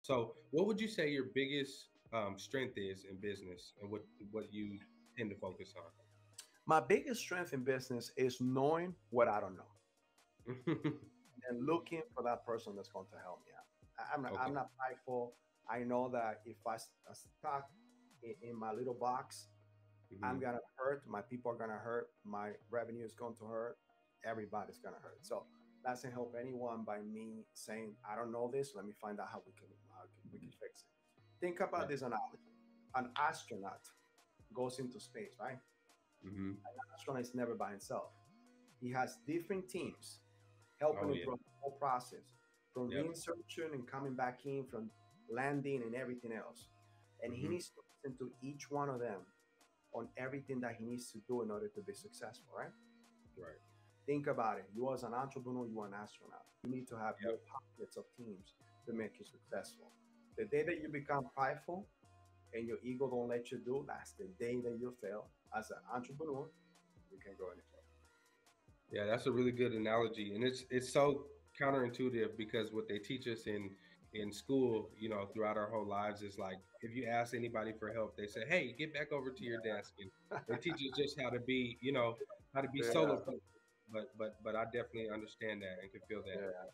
So what would you say your biggest strength is in business, and what you tend to focus on? My biggest strength in business is knowing what I don't know and looking for that person that's going to help me out. I'm Okay. not prideful. I know that if I stuck in my little box, I'm Hmm. gonna hurt. My people are gonna hurt. My revenue is going to hurt. Everybody's gonna hurt. So doesn't help anyone by me saying I don't know this. Let me find out how we can fix it. Think about Yeah. this analogy. An astronaut goes into space, right? Hmm. An astronaut is never by himself. He has different teams helping Oh him yeah. through the whole process, from Yep. reinsertion and coming back in, from landing and everything else. And he Hmm. needs to listen to each one of them on everything that he needs to do in order to be successful, right? Right. Think about it. You as an entrepreneur, you are an astronaut. You need to have your Yep. pockets of teams to make you successful. The day that you become prideful and your ego don't let you do, that's the day that you fail. As an entrepreneur, you can go any further. Yeah, that's a really good analogy, and it's so counterintuitive because what they teach us in school, throughout our whole lives is like if you ask anybody for help, they say, "Hey, get back over to your desk," and they teach us just how to be Yeah, solo. But I definitely understand that and can feel that. yeah.